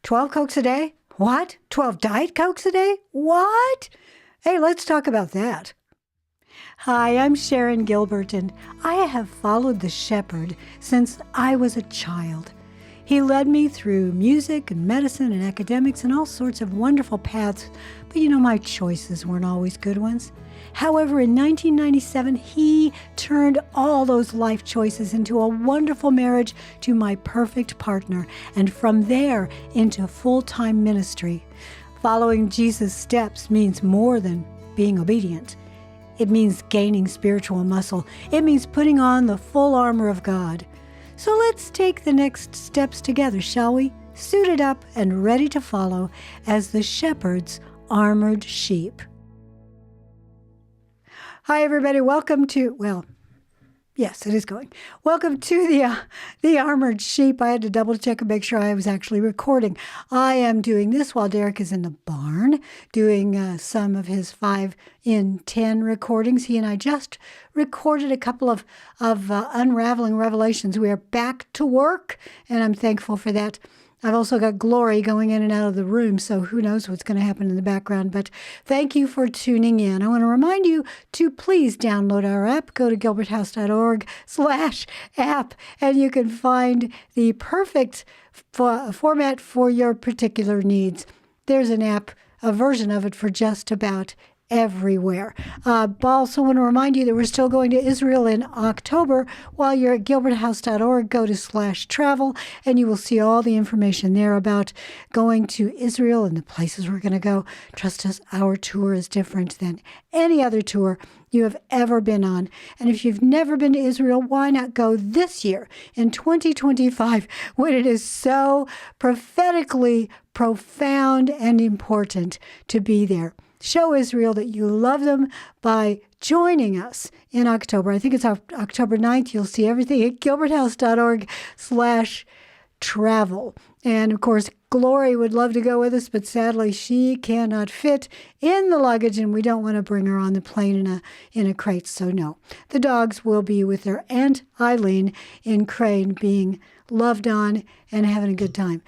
12 Cokes a day? What? 12 Diet Cokes a day? What? Hey, let's talk about that. Hi, I'm Sharon Gilbert, and I have followed the shepherd since I was a child. He led me through music and medicine and academics and all sorts of wonderful paths, but my choices weren't always good ones. However, in 1997, he turned all those life choices into a wonderful marriage to my perfect partner, and from there into full-time ministry. Following Jesus' steps means more than being obedient. It means gaining spiritual muscle. It means putting on the full armor of God. So let's take the next steps together, shall we? Suited up and ready to follow as the shepherd's armored sheep. Hi, everybody. Welcome to, yes, it is going. Welcome to the Armored Sheep. I had to double check and make sure I was actually recording. I am doing this while Derek is in the barn doing some of his 5 in 10 recordings. He and I just recorded a couple of unraveling revelations. We are back to work, and I'm thankful for that. I've also got Glory going in and out of the room, so who knows what's going to happen in the background. But thank you for tuning in. I want to remind you to please download our app. Go to gilberthouse.org/app, and you can find the perfect format for your particular needs. There's an app, a version of it for just about everywhere. I also want to remind you that we're still going to Israel in October. While you're at gilberthouse.org, go to /travel, and you will see all the information there about going to Israel and the places we're going to go. Trust us, our tour is different than any other tour you have ever been on. And if you've never been to Israel, why not go this year in 2025 when it is so prophetically profound and important to be there? Show Israel that you love them by joining us in October. I think it's October 9th. You'll see everything at gilberthouse.org/travel. And of course, Glory would love to go with us, but sadly she cannot fit in the luggage, and we don't want to bring her on the plane in a crate. So no, the dogs will be with their Aunt Eileen in Crane, being loved on and having a good time.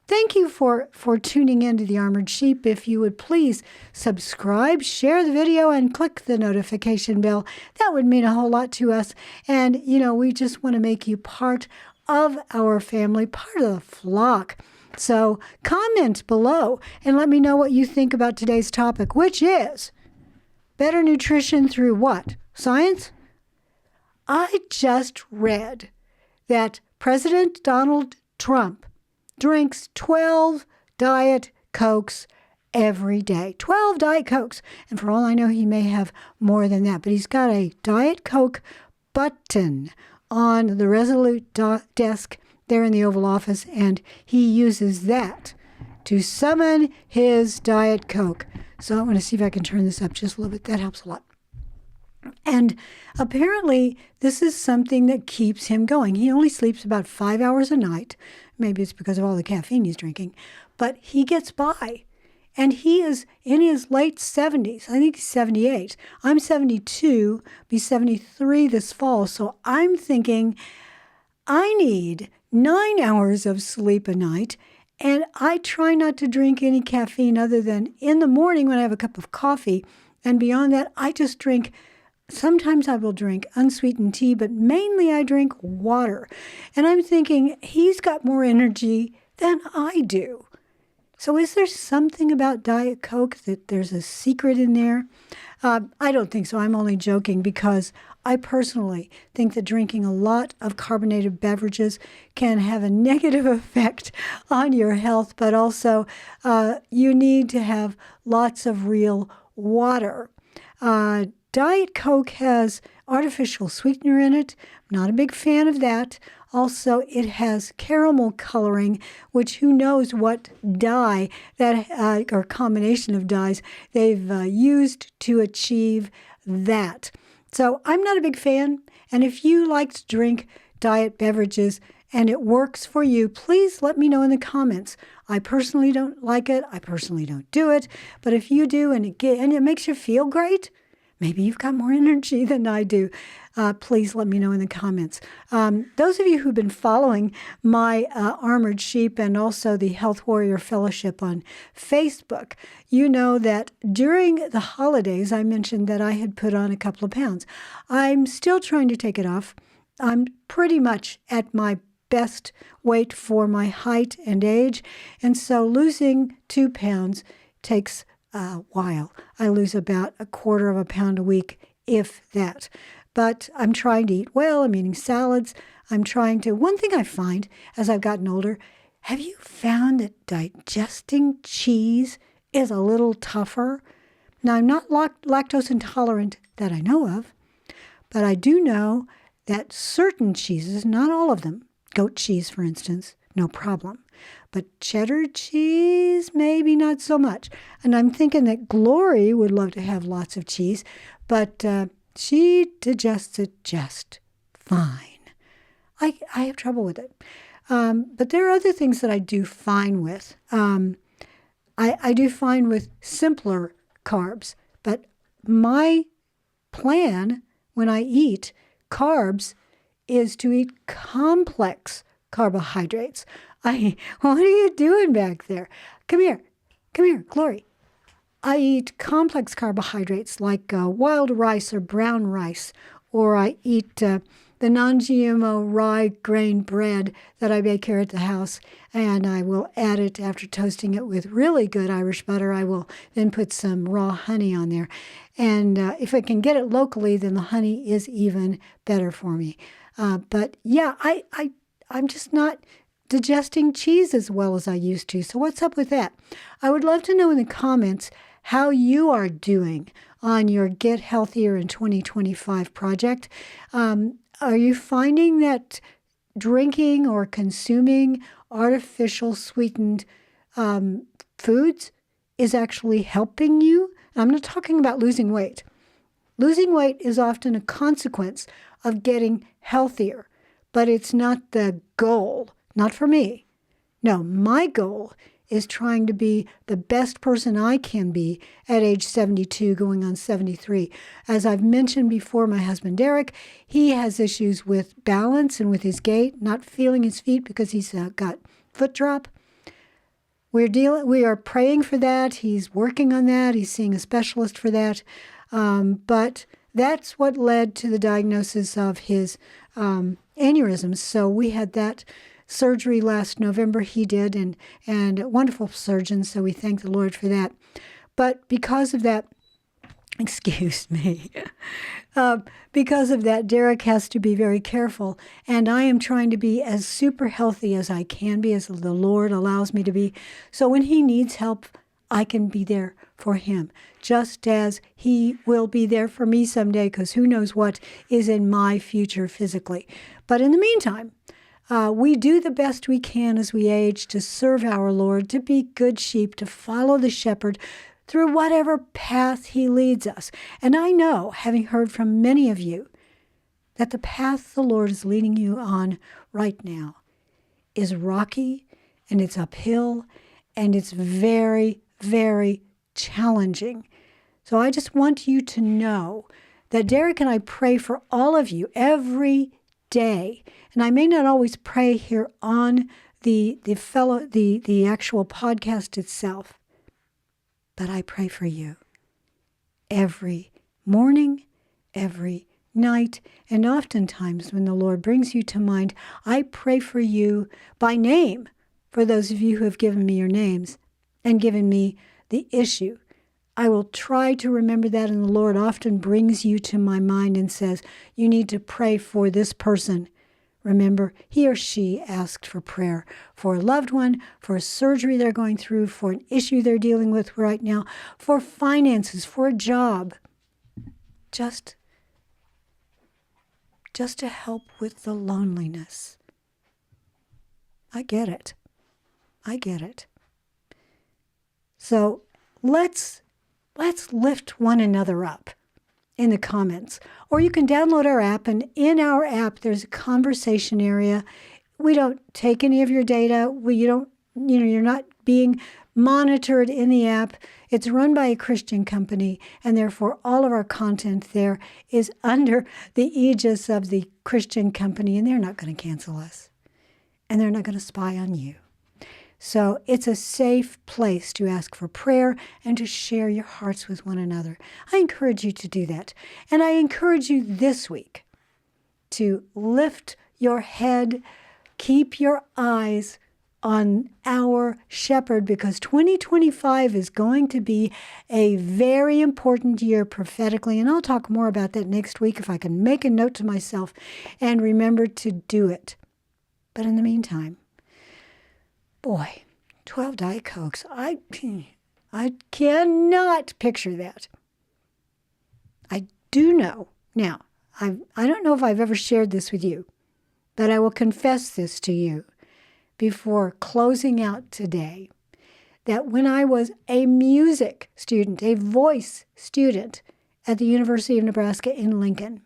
Thank you for tuning in to the Armored Sheep. If you would please subscribe, share the video, and click the notification bell. That would mean a whole lot to us. And, we just want to make you part of our family, part of the flock. So comment below and let me know what you think about today's topic, which is better nutrition through what? Science? I just read that President Donald Trump drinks 12 Diet Cokes every day. 12 Diet Cokes. And for all I know, he may have more than that. But he's got a Diet Coke button on the Resolute desk there in the Oval Office, and he uses that to summon his Diet Coke. So I want to see if I can turn this up just a little bit. That helps a lot. And apparently, this is something that keeps him going. He only sleeps about 5 hours a night. Maybe it's because of all the caffeine he's drinking. But he gets by. And he is in his late 70s. I think he's 78. I'm 72, be 73 this fall. So I'm thinking I need 9 hours of sleep a night. And I try not to drink any caffeine other than in the morning when I have a cup of coffee. And beyond that, I just drink. Sometimes I will drink unsweetened tea, but mainly I drink water. And I'm thinking, he's got more energy than I do. So is there something about Diet Coke that there's a secret in there? I don't think so. I'm only joking because I personally think that drinking a lot of carbonated beverages can have a negative effect on your health, but also you need to have lots of real water. Diet Coke has artificial sweetener in it. I'm not a big fan of that. Also, it has caramel coloring, which who knows what dye that or combination of dyes they've used to achieve that. So I'm not a big fan. And if you like to drink diet beverages and it works for you, please let me know in the comments. I personally don't like it. I personally don't do it. But if you do and it makes you feel great, Maybe you've got more energy than I do. Please let me know in the comments. Those of you who've been following my Armored Sheep and also the Health Warrior Fellowship on Facebook, you know that during the holidays, I mentioned that I had put on a couple of pounds. I'm still trying to take it off. I'm pretty much at my best weight for my height and age, and so losing 2 pounds takes a while. I lose about 1/4 pound a week, if that. But I'm trying to eat well. I'm eating salads. One thing I find as I've gotten older, have you found that digesting cheese is a little tougher? Now, I'm not lactose intolerant that I know of, but I do know that certain cheeses, not all of them, goat cheese, for instance, no problem. But cheddar cheese, maybe not so much. And I'm thinking that Glory would love to have lots of cheese, but she digests it just fine. I have trouble with it. But there are other things that I do fine with. I do fine with simpler carbs. But my plan when I eat carbs is to eat complex carbohydrates. What are you doing back there? Come here, Glory. I eat complex carbohydrates like wild rice or brown rice, or I eat the non-GMO rye grain bread that I make here at the house, and I will add it after toasting it with really good Irish butter. I will then put some raw honey on there. And if I can get it locally, then the honey is even better for me. But yeah, I'm just not digesting cheese as well as I used to. So what's up with that? I would love to know in the comments how you are doing on your Get Healthier in 2025 project. Are you finding that drinking or consuming artificial sweetened foods is actually helping you? I'm not talking about losing weight. Losing weight is often a consequence of getting healthier, but it's not the goal. Not for me. No, my goal is trying to be the best person I can be at age 72, going on 73. As I've mentioned before, my husband Derek, he has issues with balance and with his gait, not feeling his feet because he's got foot drop. We are praying for that. He's working on that. He's seeing a specialist for that. But that's what led to the diagnosis of his aneurysms. So we had that surgery last November. He did, and a wonderful surgeon, so we thank the Lord for that. But because of that, excuse me, because of that, Derek has to be very careful, and I am trying to be as super healthy as I can be, as the Lord allows me to be. So when he needs help, I can be there for him, just as he will be there for me someday, because who knows what is in my future physically. But in the meantime, we do the best we can as we age to serve our Lord, to be good sheep, to follow the shepherd through whatever path he leads us. And I know, having heard from many of you, that the path the Lord is leading you on right now is rocky, and it's uphill, and it's very, very challenging. So I just want you to know that Derek and I pray for all of you every day. And I may not always pray here on the actual podcast itself, but I pray for you every morning, every night, and oftentimes when the Lord brings you to mind, I pray for you by name, for those of you who have given me your names and given me the issue. I will try to remember that, and the Lord often brings you to my mind and says, you need to pray for this person. Remember, he or she asked for prayer for a loved one, for a surgery they're going through, for an issue they're dealing with right now, for finances, for a job. Just to help with the loneliness. I get it. So let's lift one another up in the comments. Or you can download our app, and in our app there's a conversation area. We don't take any of your data. You're not being monitored in the app. It's run by a Christian company, and therefore all of our content there is under the aegis of the Christian company, and they're not going to cancel us, and they're not going to spy on you. So it's a safe place to ask for prayer and to share your hearts with one another. I encourage you to do that. And I encourage you this week to lift your head, keep your eyes on our shepherd, because 2025 is going to be a very important year prophetically. And I'll talk more about that next week if I can make a note to myself and remember to do it. But in the meantime, boy, 12 Diet Cokes. I cannot picture that. I do know. Now, I don't know if I've ever shared this with you, but I will confess this to you before closing out today, that when I was a music student, a voice student at the University of Nebraska in Lincoln,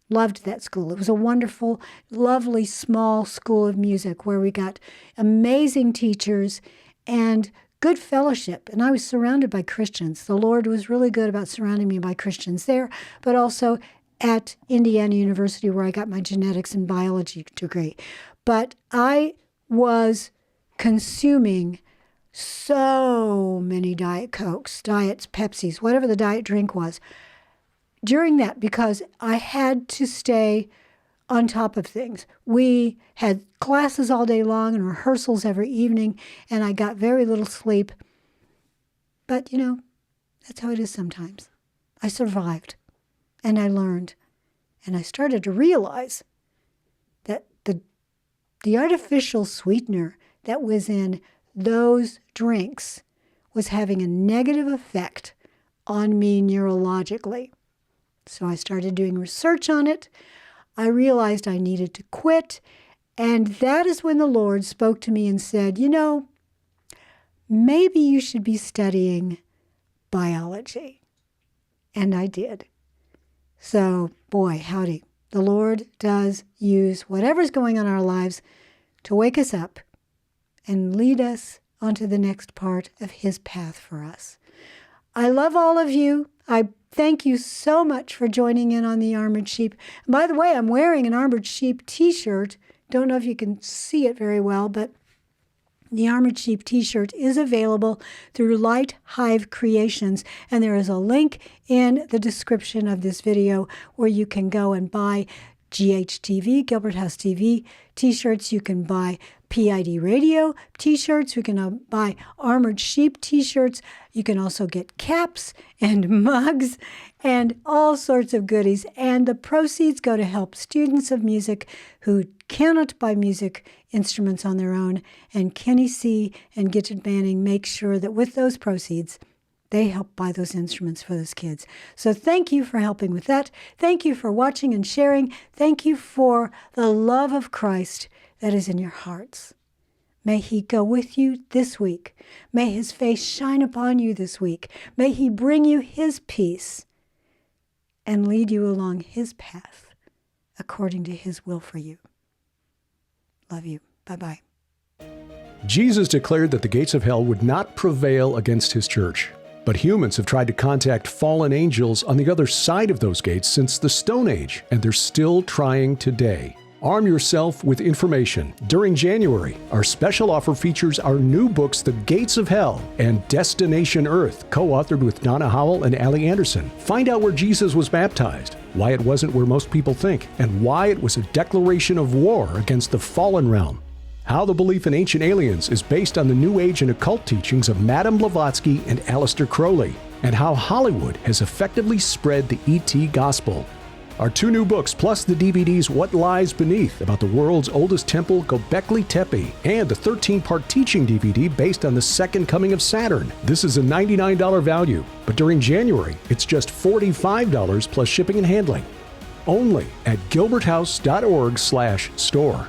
loved that school. It was a wonderful, lovely, small school of music where we got amazing teachers and good fellowship. And I was surrounded by Christians. The Lord was really good about surrounding me by Christians there, but also at Indiana University where I got my genetics and biology degree. But I was consuming so many Diet Cokes, Diets, Pepsis, whatever the diet drink was, during that, because I had to stay on top of things. We had classes all day long and rehearsals every evening, and I got very little sleep. But, that's how it is sometimes. I survived, and I learned, and I started to realize that the artificial sweetener that was in those drinks was having a negative effect on me neurologically. So I started doing research on it. I realized I needed to quit. And that is when the Lord spoke to me and said, maybe you should be studying biology. And I did. So, boy, howdy. The Lord does use whatever's going on in our lives to wake us up and lead us onto the next part of His path for us. I love all of you. I thank you so much for joining in on the Armored Sheep. And by the way, I'm wearing an Armored Sheep t-shirt. Don't know if you can see it very well, but the Armored Sheep t-shirt is available through Light Hive Creations, and there is a link in the description of this video where you can go and buy GHTV, Gilbert House TV t-shirts. You can buy PID Radio t-shirts. You can buy Armored Sheep t-shirts. You can also get caps and mugs and all sorts of goodies. And the proceeds go to help students of music who cannot buy music instruments on their own. And Kenny C. and Gidget Manning make sure that with those proceeds, they help buy those instruments for those kids. So thank you for helping with that. Thank you for watching and sharing. Thank you for the love of Christ that is in your hearts. May He go with you this week. May His face shine upon you this week. May He bring you His peace and lead you along His path according to His will for you. Love you. Bye-bye. Jesus declared that the gates of hell would not prevail against His church. But humans have tried to contact fallen angels on the other side of those gates since the Stone Age, and they're still trying today. Arm yourself with information. During January, our special offer features our new books, The Gates of Hell and Destination Earth, co-authored with Donna Howell and Allie Anderson. Find out where Jesus was baptized, why it wasn't where most people think, and why it was a declaration of war against the fallen realm. How the belief in ancient aliens is based on the New Age and occult teachings of Madame Blavatsky and Aleister Crowley, and how Hollywood has effectively spread the ET gospel. Our 2 new books, plus the DVDs What Lies Beneath, about the world's oldest temple, Göbekli Tepe, and the 13-part teaching DVD based on the second coming of Saturn. This is a $99 value, but during January, it's just $45 plus shipping and handling. Only at gilberthouse.org/store.